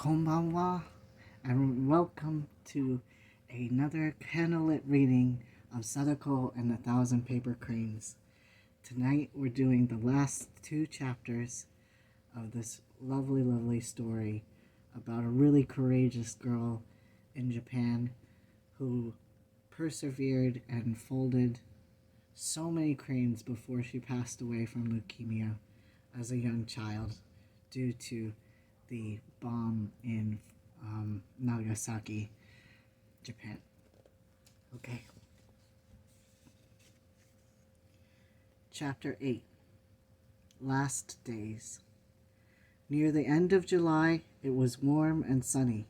Konbanwa, and welcome to another candlelit reading of Sadako and the Thousand Paper Cranes. Tonight we're doing the last two chapters of this lovely, lovely story about a really courageous girl in Japan who persevered and folded so many cranes before she passed away from leukemia as a young child due to the bomb in Nagasaki, Japan. Okay. Chapter 8. Last Days. Near the end of July, it was warm and sunny.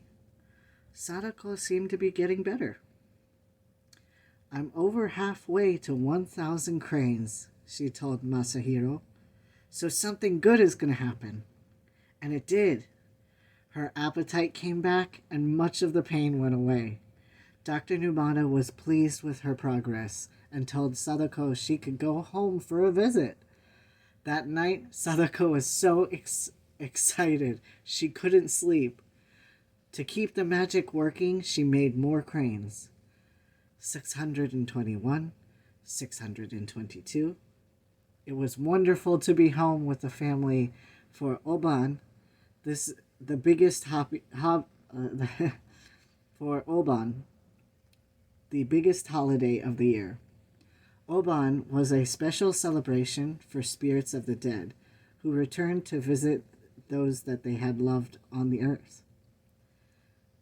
Sadako seemed to be getting better. "I'm over halfway to 1,000 cranes," she told Masahiro. "So something good is going to happen." And it did. Her appetite came back, and much of the pain went away. Dr. Numata was pleased with her progress and told Sadako she could go home for a visit. That night, Sadako was so excited she couldn't sleep. To keep the magic working, she made more cranes. 621, 622. It was wonderful to be home with the family for Oban. The biggest for Oban, the biggest holiday of the year. Oban was a special celebration for spirits of the dead who returned to visit those that they had loved on the earth.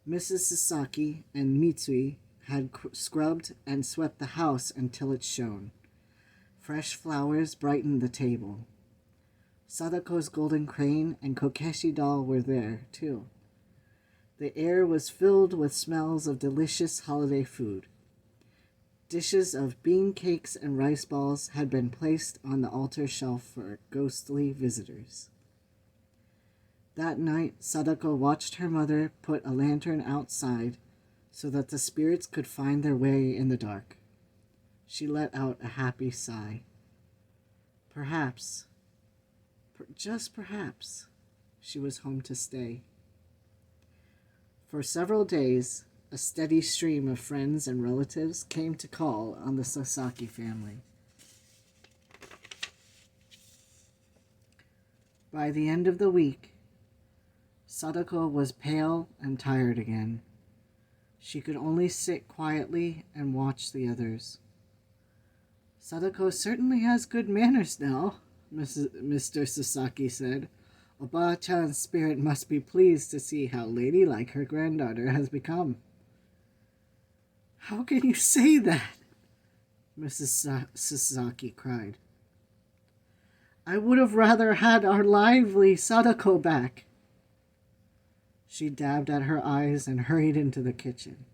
Mrs. Sasaki and Mitsui had scrubbed and swept the house until it shone. Fresh flowers brightened the table. Sadako's golden crane and Kokeshi doll were there, too. The air was filled with smells of delicious holiday food. Dishes of bean cakes and rice balls had been placed on the altar shelf for ghostly visitors. That night, Sadako watched her mother put a lantern outside so that the spirits could find their way in the dark. She let out a happy sigh. Perhaps, just perhaps, she was home to stay. For several days, a steady stream of friends and relatives came to call on the Sasaki family. By the end of the week, Sadako was pale and tired again. She could only sit quietly and watch the others. "Sadako certainly has good manners now," Mr. Sasaki said. "Oba-chan's spirit must be pleased to see how ladylike her granddaughter has become." "How can you say that?" Mrs. Sasaki cried. "I would have rather had our lively Sadako back." She dabbed at her eyes and hurried into the kitchen.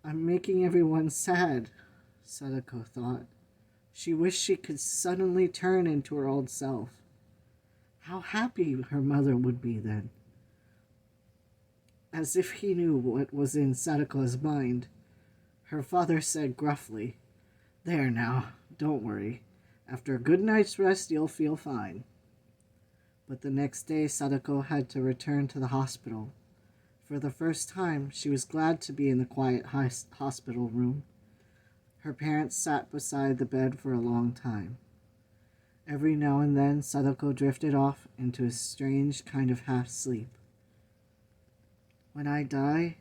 "I'm making everyone sad," Sadako thought. She wished she could suddenly turn into her old self. How happy her mother would be then. As if he knew what was in Sadako's mind, her father said gruffly, "There now, don't worry. After a good night's rest, you'll feel fine." But the next day, Sadako had to return to the hospital. For the first time, she was glad to be in the quiet hospital room. Her parents sat beside the bed for a long time. Every now and then, Sadako drifted off into a strange kind of half-sleep. "When I die,"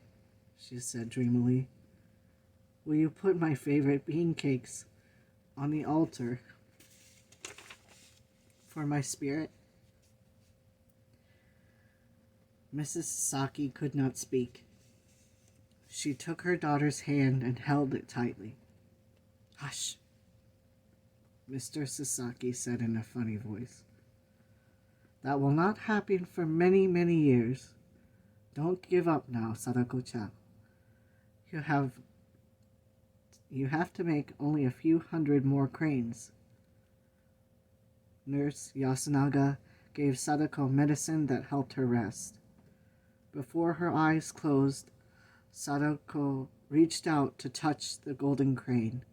she said dreamily, "will you put my favorite bean cakes on the altar for my spirit?" Mrs. Sasaki could not speak. She took her daughter's hand and held it tightly. "Hush," Mr. Sasaki said in a funny voice. "That will not happen for many, many years. Don't give up now, Sadako-chan. You have to make only a few hundred more cranes." Nurse Yasunaga gave Sadako medicine that helped her rest. Before her eyes closed, Sadako reached out to touch the golden crane.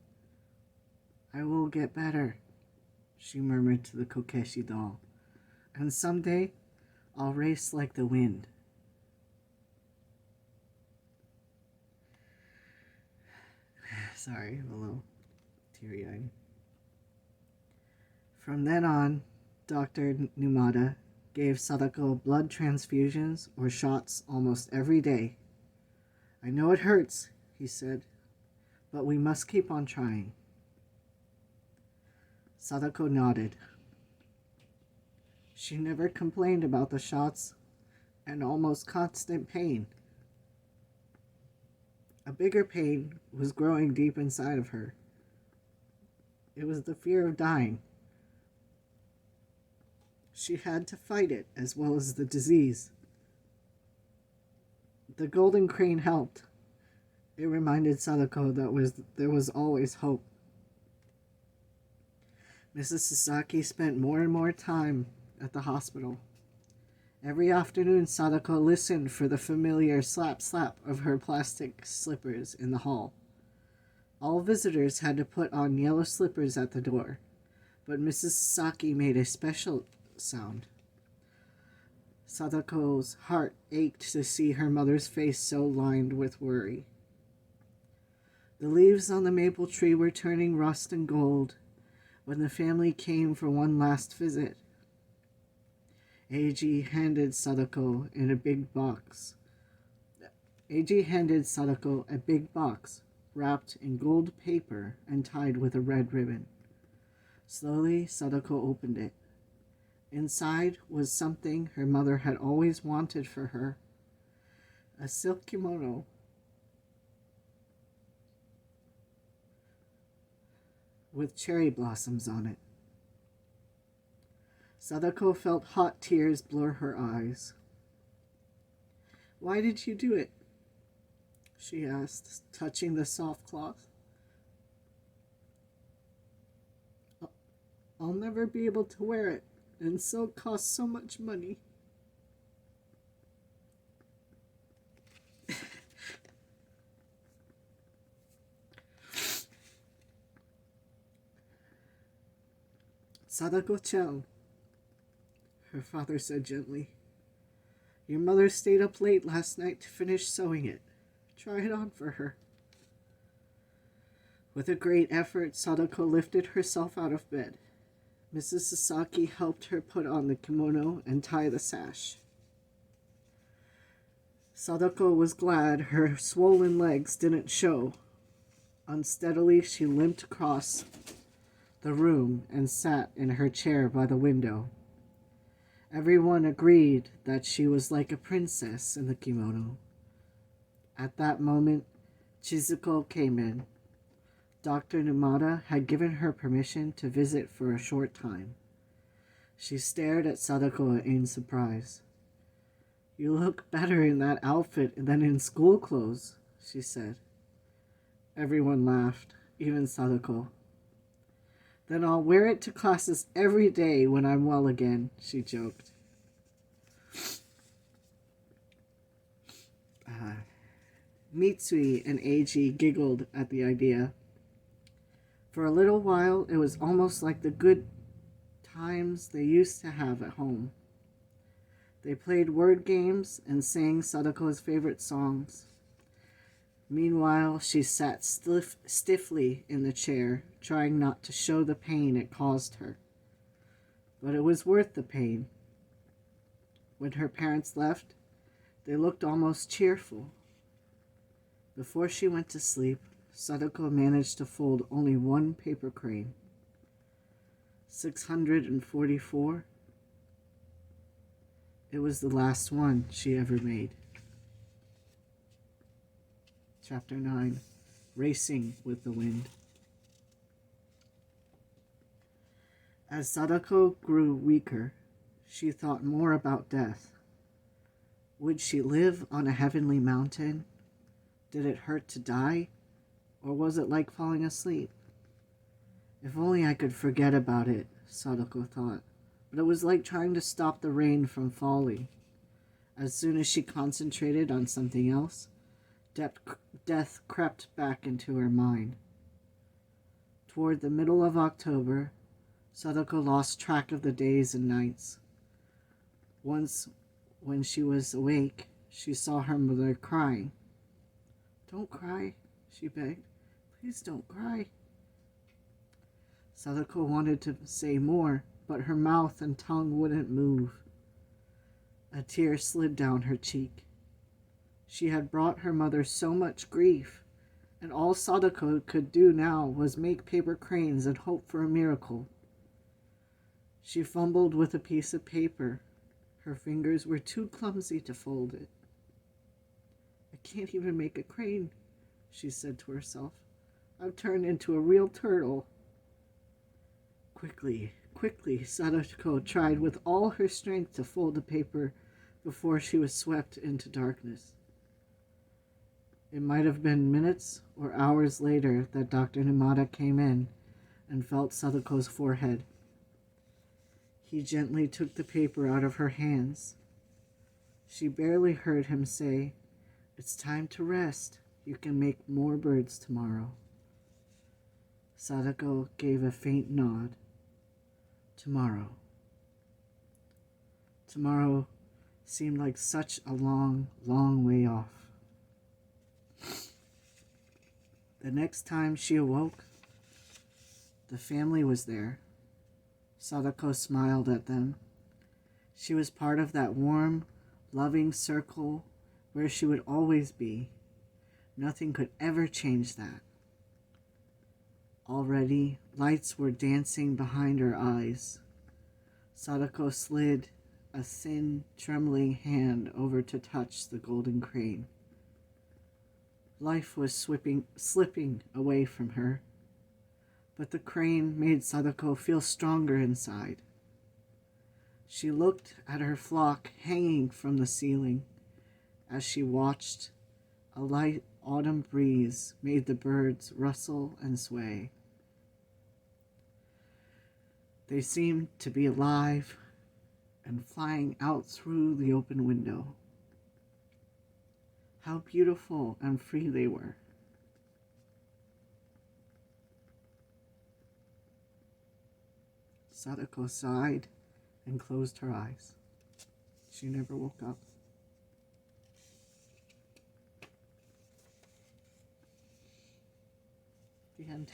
"I will get better," she murmured to the Kokeshi doll. "And someday I'll race like the wind. Sorry, I'm a little teary-eyed. From then on, Dr. Numata gave Sadako blood transfusions or shots almost every day. I know it hurts, he said, but we must keep on trying. Sadako nodded. She never complained about the shots and almost constant pain. A bigger pain was growing deep inside of her. It was the fear of dying. She had to fight it as well as the disease. The golden crane helped. It reminded Sadako that there was always hope. Mrs. Sasaki spent more and more time at the hospital. Every afternoon, Sadako listened for the familiar slap-slap of her plastic slippers in the hall. All visitors had to put on yellow slippers at the door, but Mrs. Sasaki made a special sound. Sadako's heart ached to see her mother's face so lined with worry. The leaves on the maple tree were turning rust and gold when the family came for one last visit. Eiji handed Sadako a big box wrapped in gold paper and tied with a red ribbon. Slowly, Sadako opened it. Inside was something her mother had always wanted for her, a silk kimono. With cherry blossoms on it. Sadako felt hot tears blur her eyes. Why did you do it? She asked, touching the soft cloth. I'll never be able to wear it, and so costs so much money. Sadako-chan, her father said gently. Your mother stayed up late last night to finish sewing it. Try it on for her. With a great effort, Sadako lifted herself out of bed. Mrs. Sasaki helped her put on the kimono and tie the sash. Sadako was glad her swollen legs didn't show. Unsteadily, she limped across the room and sat in her chair by the window. Everyone agreed that she was like a princess in the kimono. At that moment, Chizuko came in. Dr. Numata had given her permission to visit for a short time. She stared at Sadako in surprise. You look better in that outfit than in school clothes, she said. Everyone laughed, even Sadako. Then I'll wear it to classes every day when I'm well again, she joked. Mitsui and Eiji giggled at the idea. For a little while, it was almost like the good times they used to have at home. They played word games and sang Sadako's favorite songs. Meanwhile, she sat stiffly in the chair, trying not to show the pain it caused her. But it was worth the pain. When her parents left, they looked almost cheerful. Before she went to sleep, Sadako managed to fold only one paper crane. 644. It was the last one she ever made. Chapter 9. Racing with the Wind. As Sadako grew weaker, she thought more about death. Would she live on a heavenly mountain? Did it hurt to die? Or was it like falling asleep? If only I could forget about it, Sadako thought. But it was like trying to stop the rain from falling. As soon as she concentrated on something else, death crept back into her mind. Toward the middle of October, Sadako lost track of the days and nights. Once, When she was awake, she saw her mother crying. "Don't cry," she begged. "Please don't cry." Sadako wanted to say more, but her mouth and tongue wouldn't move. A tear slid down her cheek. She had brought her mother so much grief, and all Sadako could do now was make paper cranes and hope for a miracle. She fumbled with a piece of paper. Her fingers were too clumsy to fold it. "I can't even make a crane," she said to herself. "I've turned into a real turtle." Quickly, quickly, Sadako tried with all her strength to fold the paper before she was swept into darkness. It might have been minutes or hours later that Dr. Numata came in and felt Sadako's forehead. He gently took the paper out of her hands. She barely heard him say, "It's time to rest. You can make more birds tomorrow." Sadako gave a faint nod. Tomorrow. Tomorrow seemed like such a long, long way off. The next time she awoke, the family was there. Sadako smiled at them. She was part of that warm, loving circle where she would always be. Nothing could ever change that. Already, lights were dancing behind her eyes. Sadako slid a thin, trembling hand over to touch the golden crane. Life was slipping away from her, but the crane made Sadako feel stronger inside. She looked at her flock hanging from the ceiling. As she watched, a light autumn breeze made the birds rustle and sway. They seemed to be alive and flying out through the open window. How beautiful and free they were. Sadako sighed and closed her eyes. She never woke up. The end.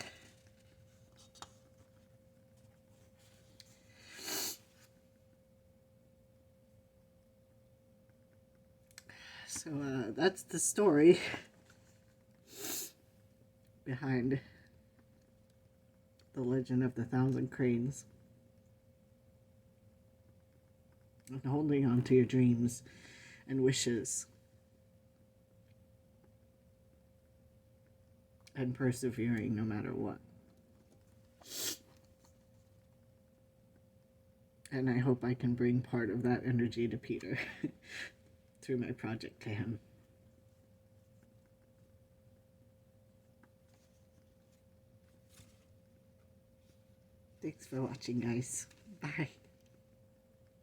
So that's the story behind the legend of the Thousand Cranes. And holding on to your dreams and wishes. And persevering no matter what. And I hope I can bring part of that energy to Peter through my project to him. Thanks for watching, guys. Bye.